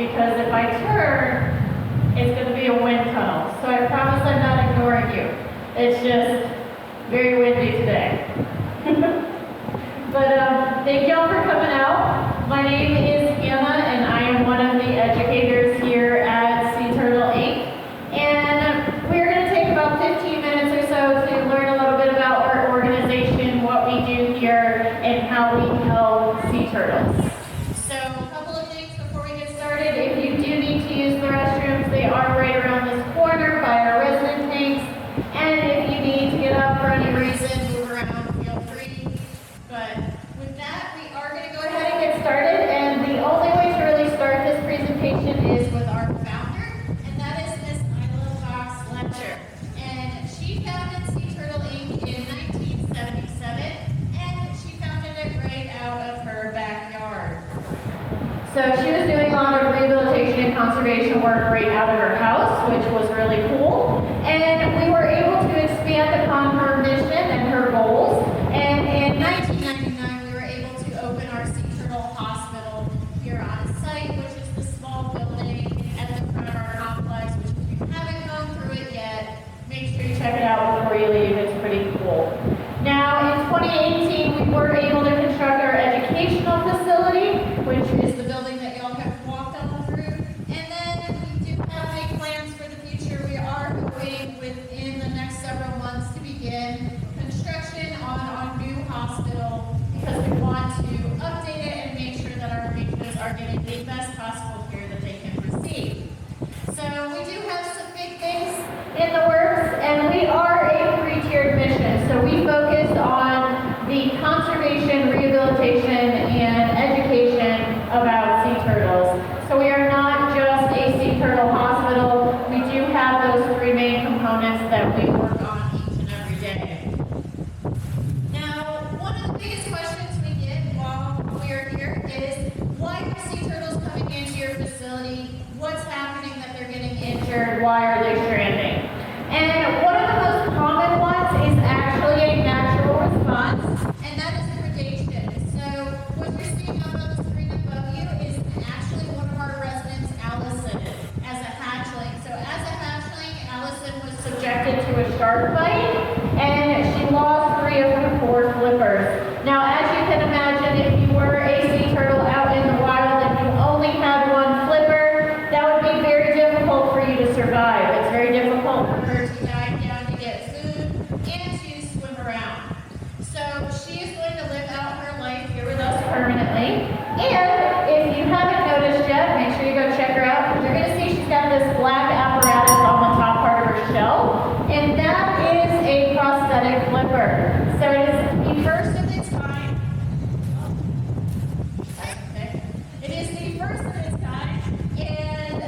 because if I turn, it's going to be a wind tunnel. So I promise I'm not ignoring you. It's just very windy today. But thank y'all for coming out. My name is Anna, and I am one of the educators here at Sea Turtle Inc. And we're going to take about 15 minutes or so to learn a little bit about our organization, what we do here, and how we help sea turtles. So a couple of things before we get started. If you do need to use the restrooms, they are right around this corner by our resident tanks. And if you need to get up for any reason, move around, feel free. But with that, we are going to go ahead and get started. And the only way to really start this presentation is with our founder, and that is Miss Isla Fox-Letcher. And she founded Sea Turtle Inc. in 1977, and she founded it right out of her backyard. So she was doing a lot of rehabilitation and conservation work right out of her house, which was really cool. And we were able to expand upon her mission and her goals. And in 1999, we were able to open our Sea Turtle Hospital here on site, which is the small building at the front of our complex, which if you haven't gone through it yet, make sure you check it out before you leave. It's pretty cool. Now, in 2018, we were able to construct our educational facility, which is the building that y'all have walked on through. And then we do have big plans for the future. We are hoping within the next several months to begin construction on our new hospital, because we want to update it and make sure that our patients are getting the best possible care that they can receive. So we do have some big things in the works, and we are a three-tiered mission. So we focus on the conservation, rehabilitation, and education about sea turtles. So we are not just a sea turtle hospital. We do have those three main components that we work on each and every day. Now, one of the biggest questions we get while we're here is, why are sea turtles coming into your facility? What's happening that they're getting injured? Why are they stranding? And one of the most common ones is actually a natural response, and that is predation. So what you're seeing up on the screen above you is actually one of our residents, Allison, as a hatchling. So as a hatchling, Allison was subjected to a shark bite, and she lost 3 of her 4 flippers. Now, as you can imagine, if you were a sea turtle out in the wild and you only had 1 flipper, that would be very difficult for you to survive. It's very difficult for her to dive down to get food and to swim around. So she is going to live out her life here with us permanently. And if you haven't noticed yet, make sure you go check her out, because you're going to see she's got this black apparatus on the top part of her shell, and that is a prosthetic flipper. So it is the first of its kind. Okay. It is the first of its kind, and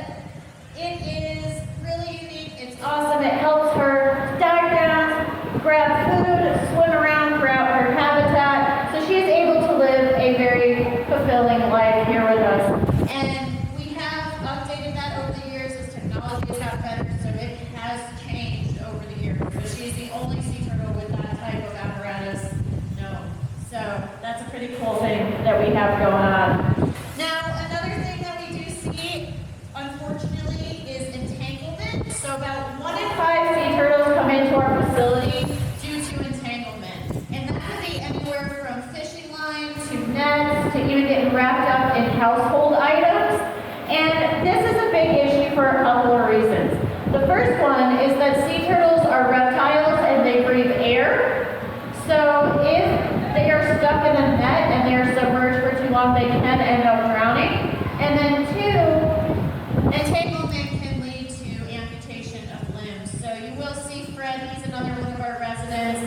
it is really unique. It's awesome. It helps her dive down, grab food, swim around throughout her habitat. So she is able to live a very fulfilling life here with us. And we have updated that over the years as technology has gotten better, so it has changed over the years. But she's the only sea turtle with that type of apparatus known. So that's a pretty cool thing that we have going on. Now, another thing that we do see, unfortunately, is entanglement. So about 1 in 5 sea turtles come into our facility due to entanglement. And that could be anywhere from fishing line to nets to even getting wrapped up in household items. And this is a big issue for a couple of reasons. The first one is that sea turtles are reptiles and they breathe air. So if they are stuck in a net and they are submerged for too long, they can end up drowning. And then 2, entanglement can lead to amputation of limbs. So you will see Fred, he's another one of our residents.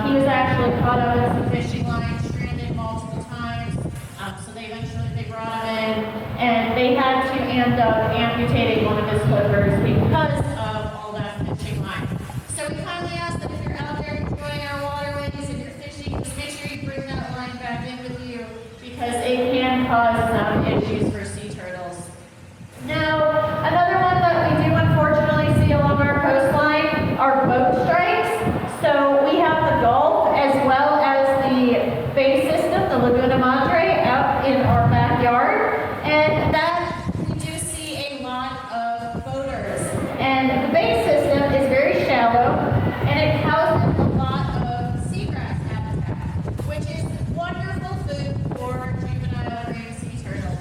He was actually caught up in some fishing line, stranded multiple times. So they eventually brought him in, and they had to end up amputating one of his flippers because of all that fishing line. So we kindly ask that if you're out there enjoying our waterways and you're fishing, just make sure you bring that line back in with you, because it can cause some issues for sea turtles. Now, another one that we do unfortunately see along our coastline are boat strikes. So we have the Gulf as well as the Bay system, the Laguna Madre, out in our backyard. And that we do And the bay system is very shallow, and it houses a lot of seagrass habitat, which is wonderful food for juvenile green sea turtles.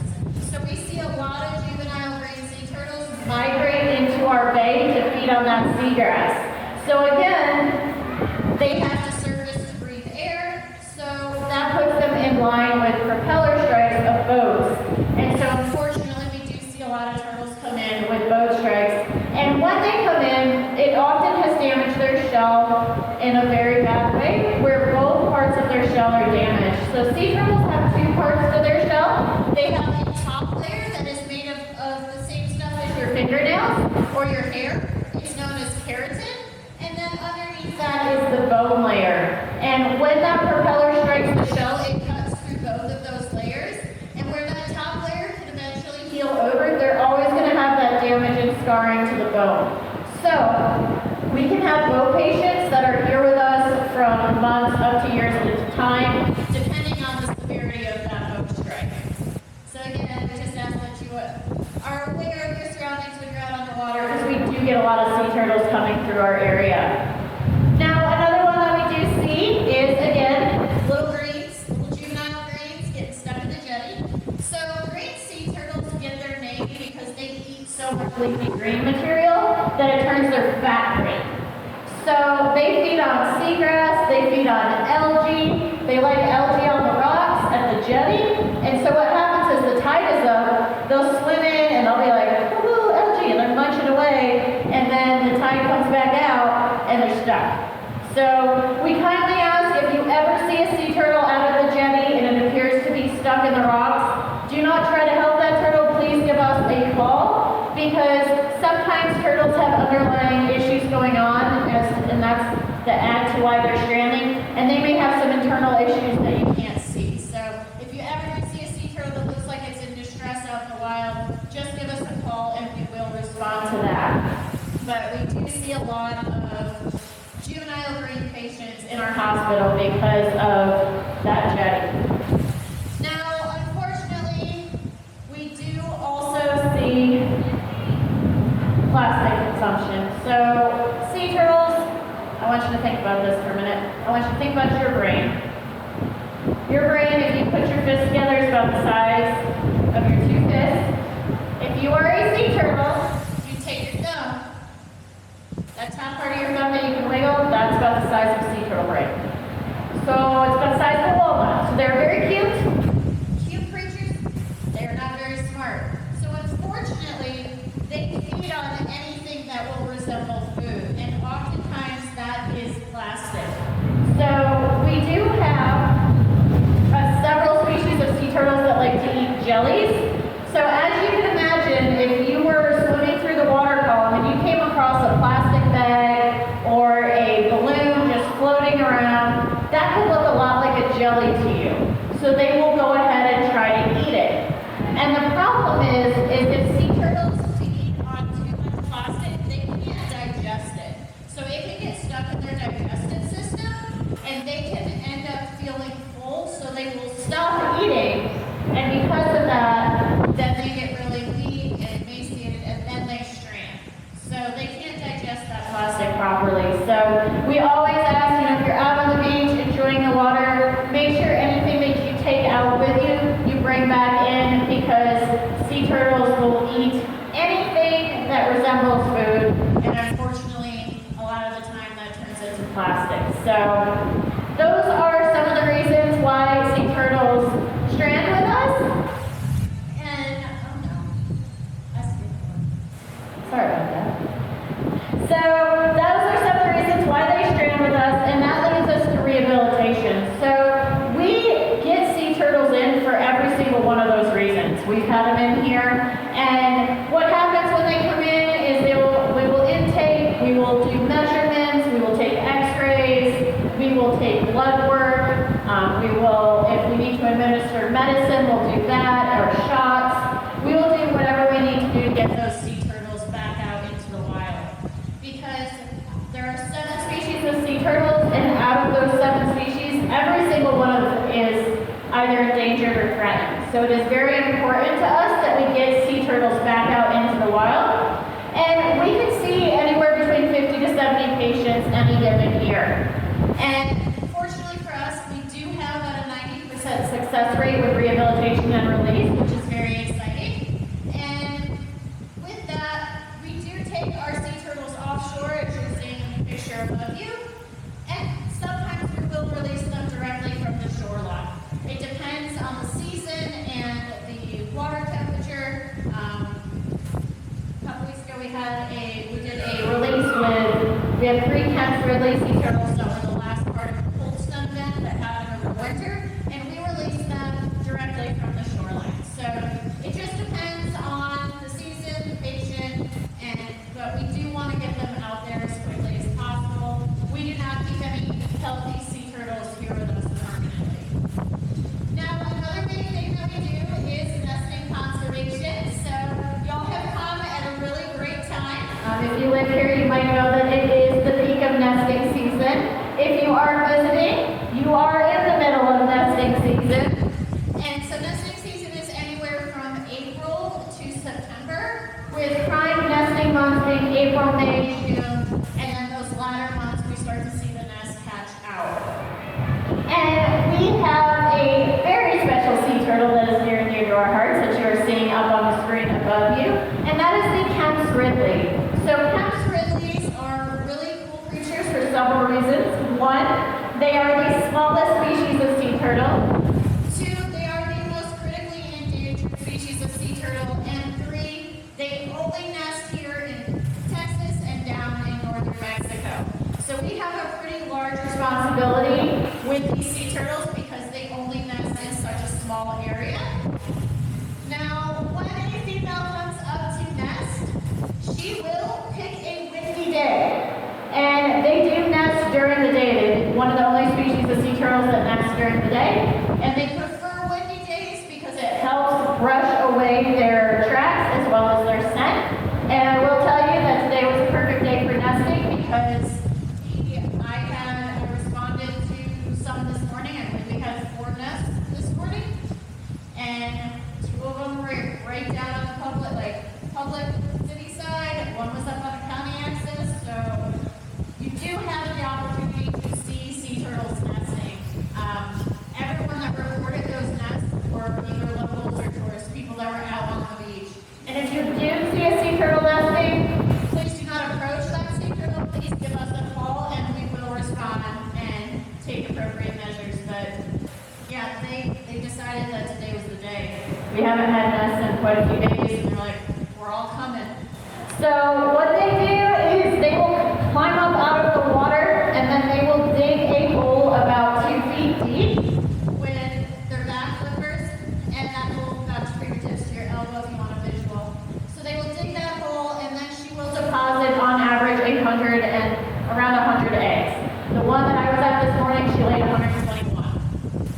So we see a lot of juvenile green sea turtles migrate into our bay to feed on that seagrass. So again, they have to surface to breathe air, so that puts them in line with propeller strikes of boats. And so unfortunately, we do see a lot of turtles come in with boat strikes. And when they come in, it often has damaged their shell in a very bad way, where both parts of their shell are damaged. So sea turtles have two parts to their shell. They have a top layer that is made of the same stuff as your fingernails or your hair. It's known as keratin. And then underneath that is the bone layer. And when that propeller strikes the shell, it cuts through both of those layers. And where that top layer can eventually heal over, they're always going to have that damage and scarring to the bone. So we can have boat patients that are here with us from months up to years at a time, depending on the severity of that boat strike. So again, we just ask that you are aware of your surroundings when you're out on the water, because we do get a lot of sea turtles coming through our area. Now, another one that we do see is, again, little juvenile greens getting stuck in the jetty. So green sea turtles get their name because they eat so much leafy green material that it turns their fat green. So they feed on seagrass, they feed on algae, they like algae on the rocks at the jetty. And so what happens is the tide is up, they'll swim in and they'll be like, woohoo, algae, and they're munching away, and then the tide comes back out and they're stuck. So we kindly ask, if you ever see a sea turtle out of the jetty and it appears to be stuck in the rocks, do not try to help that turtle. Please give us a call, because sometimes turtles have underlying issues going on, and that's the add to why they're stranding, and they may have some internal issues that you can't see. So if you ever see a sea turtle that looks like it's in distress out in the wild, just give us a call and we will respond to that. But we do see a lot of juvenile green patients in our hospital because of that jetty. Now, unfortunately, we do also see plastic consumption. So, sea turtles, I want you to think about this for a minute. I want you to think about your brain. Your brain, if you put your fists together, is about the size of your two fists. If you are a sea turtle, you take your thumb. That top part of your thumb that you can wiggle, that's about the size of a sea turtle brain. So it's about the size of a walnut. So they're very cute creatures. They are not very smart. So unfortunately, they feed on anything that will resemble food, and oftentimes that is plastic. So we do have several species of sea turtles that like to eat jellies. So as you can imagine, if you were swimming through the water column and you came across a plastic bag or a balloon just floating around, that could look a lot like a jelly to you. So they will go ahead and try to eat it. And the problem is if sea turtles feed on too much plastic, they can't digest it. So it can get stuck in their digestive system, and they can end up feeling full, so they will stop eating. And because of that, then they get really weak and emaciated, and then they strand. So they can't digest that plastic properly. So we always ask, if you're out on the beach enjoying the water, make sure anything that you take out with you, you bring back in, because sea turtles will eat anything that resembles food, and unfortunately, a lot of the time that turns into plastic. So those are some of the reasons why sea turtles strand with us. And, oh no, that's a good one. Sorry about that. So those are some of the reasons why they strand with us, and that leads us to rehabilitation. So we get sea turtles in for every single one of those reasons. We've had them in here, and what happens when they come in is we will intake, we will do measurements, we will take x-rays, we will take blood work, if we need to administer medicine, we'll do that, or shots. We will do whatever we need to do to get those sea turtles back out into the wild. Because there are 7 species of sea turtles, and out of those 7 species, every single one of them is either endangered or threatened. So it is very important to us that we get sea turtles back out into the wild. And we can see given year. And fortunately for us, we do have about a 90% success rate with rehabilitation and release, which is very exciting. And with that, we do take our sea turtles offshore, as you're seeing in the picture above you, and sometimes we will release them directly from the shoreline. It depends on the season and the water temperature. A couple weeks ago we did a release we had 3 Kemp's Ridley sea turtles that were the last part of the cold stun event that happened over winter, and we released them directly from the shoreline. So it just depends on the season, the patient, but we do want to get them out there as quickly as possible. We do not keep any healthy sea turtles here with us permanently. Now, another big thing that we do is nesting conservation. So y'all have come at a really great time. If you live here, you might know that it is the peak of nesting season. If you are visiting, you are in the middle of nesting season. And so nesting season is anywhere from April to September, with prime nesting months being April, May, June, and then those latter months we start to see the nest hatch out. And we have a very special sea turtle that is near and dear to our hearts that you are seeing up on the screen above you, and that is the Kemp's Ridley. So Kemp's Ridleys are really cool creatures for several reasons. 1, they are the smallest species of sea turtle. 2, they are the most critically endangered species of sea turtle. And 3, they only nest here in Texas and down in northern Mexico. So we have a pretty large responsibility with these sea turtles because they only nest in such a small area. Now, when a female comes up to nest, she will pick a windy day. And they do nest during the day. They're one of the only species of sea turtles that nest during the day. And they prefer windy days because it helps brush away their tracks as well as their scent. And I will tell you that today was a perfect day for nesting because I responded to some this morning. I believe we had 4 nests this morning. And 2 of them were right down on the public city side. 1 was up on the county axis. So you do have the opportunity to see sea turtles nesting. Everyone that reported those nests were either locals or tourists, people that were out on the beach. And if you do see a sea turtle nesting, please do not approach that sea turtle. Please give us a call and we will respond and take appropriate measures. But yeah, they decided that today was the day. We haven't had nests in quite a few days, and they're like, we're all coming. So what they do is they will climb up out of the water, and then they will dig a hole about 2 feet deep with their back flippers, and that hole about to fingertips to your elbow if you want a visual. So they will dig that hole, and then she will deposit on average around 100 eggs. The one that I was at this morning, she laid 121.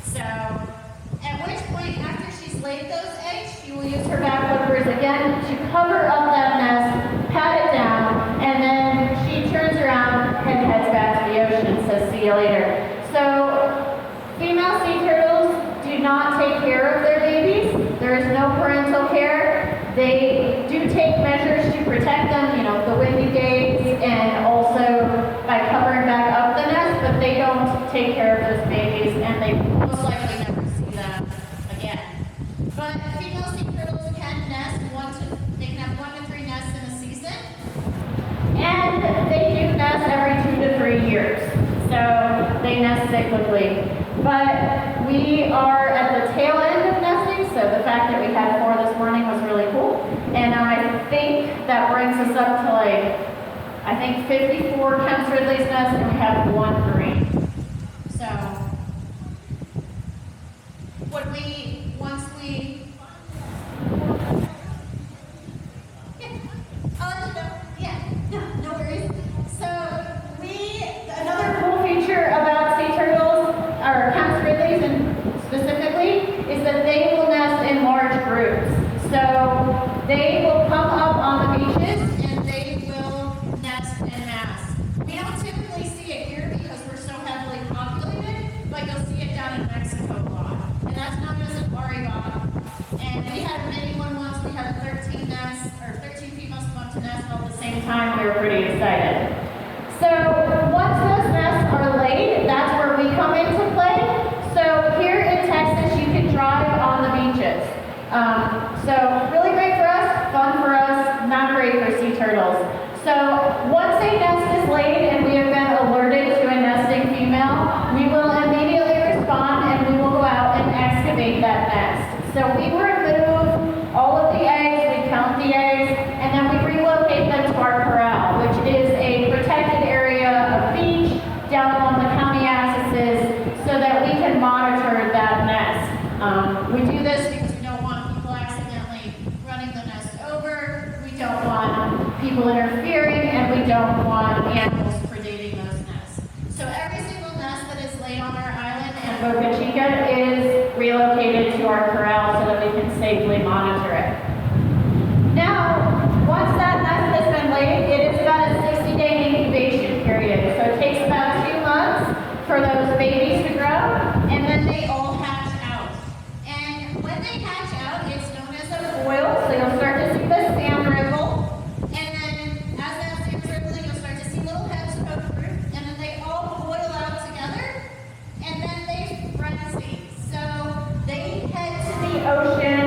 So at which point, after she's laid those eggs, she will use her back flippers again to cover up that nest, pat it down, and then she turns around and heads back to the ocean and says, see you later. So female sea turtles do not take care of their babies. There is no parental care. They do take measures to protect them, the windy days, and also by covering back up the nest, but they don't take care of those babies, and they most likely never see them again. But female sea turtles can nest they can have 1 to 3 nests in a season, and they do nest every 2 to 3 years. So they nest cyclically. But we are at the tail end of nesting, so the fact that we had 4 this morning was really cool. And I think that brings us up to 54 Kemp's Ridley's nests, and we have 1 green. So once we I'll let you know. Yeah, no worries. So another cool feature about sea turtles, or Kemp's Ridleys specifically, is that they will nest in large groups. So they will come up on the beaches and they will nest en masse. We don't typically see it here because we're so heavily populated, but you'll see it down in Mexico a lot. And that's known as a barriga. And we had a mini one once. We had 13 females come up to nest all at the same time. We were pretty excited. So once those turtles. So once a nest is laid and we have been alerted to a nesting female, we will immediately respond and we will go out and excavate that nest. So we remove all of the eggs, we count the eggs, and then we relocate them to our corral, which is a protected area of beach down along the county accesses so that we can monitor that nest. We do this because we don't want people accidentally running the nest over, we don't want people interfering, and we don't want animals predating those nests. So every single nest that is laid on our island in Boca Chica is relocated to our corral so that we can safely monitor it. Now, once that nest has been laid, it is about a 60-day incubation period. So it takes about 2 months for those babies to grow, and then they all hatch out. And when they hatch out, it's known as a foil, so you'll start to see the sand wriggle. And then as that sand's wriggling, you'll start to see little heads poke through, and then they all boil out together, and then they frenzy. So they head to the ocean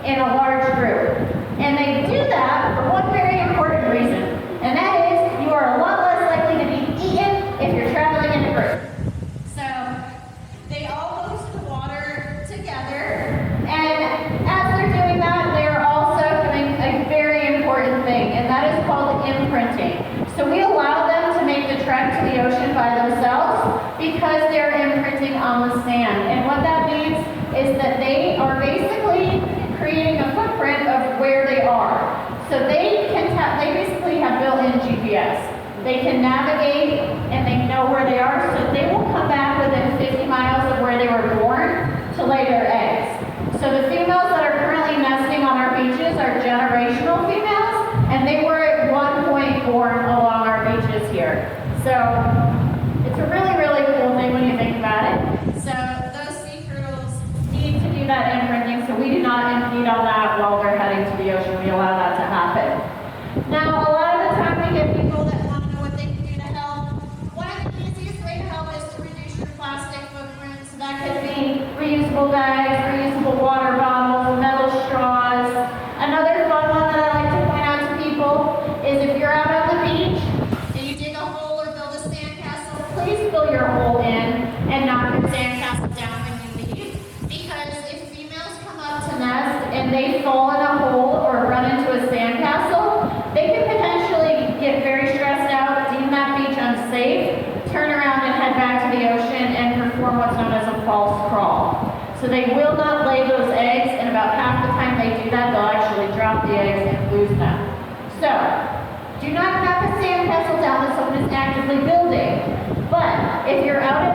in a large group. And they do that for one very important reason, and that is you are a lot less likely to be eaten if you're traveling in a group. So they all go to the water together, and as they're doing that, they are also doing a very important thing, and that is called imprinting. So we allow them to make the trek to the ocean by themselves because they're imprinting on the sand. And what that means is that they are basically creating a footprint of where they are. So they basically have built-in GPS. They can navigate and they know where they are, so they will come back within 50 miles of where they were born to lay their eggs. So the females that are currently nesting on our beaches are generational females, and they were at one point born along our beaches here. So it's a really, really cool thing when you think about it. So those sea turtles need to do that imprinting, so we do not impede on that while they're heading to the ocean. We allow that to happen. Now, a lot of the time we get people that want to know what they can do to help. One of the easiest ways to help is to reduce your plastic footprint. So that could be reusable bags, reusable water bottles, metal straws. Another fun one that I like to point out to people is if you're out on the beach and you dig a hole or build a sandcastle, please fill your hole in and knock your sandcastle down when you leave. Because if females come up to nest and they fall in a hole or run into a sandcastle, they could potentially get very stressed out, deem that beach unsafe, turn around and head back to the ocean and perform what's known as a false crawl. So they will not lay those eggs, and about half the time they do that, they'll actually drop the eggs and lose them. So, do not knock a sandcastle down that someone is actively building. But if you're out at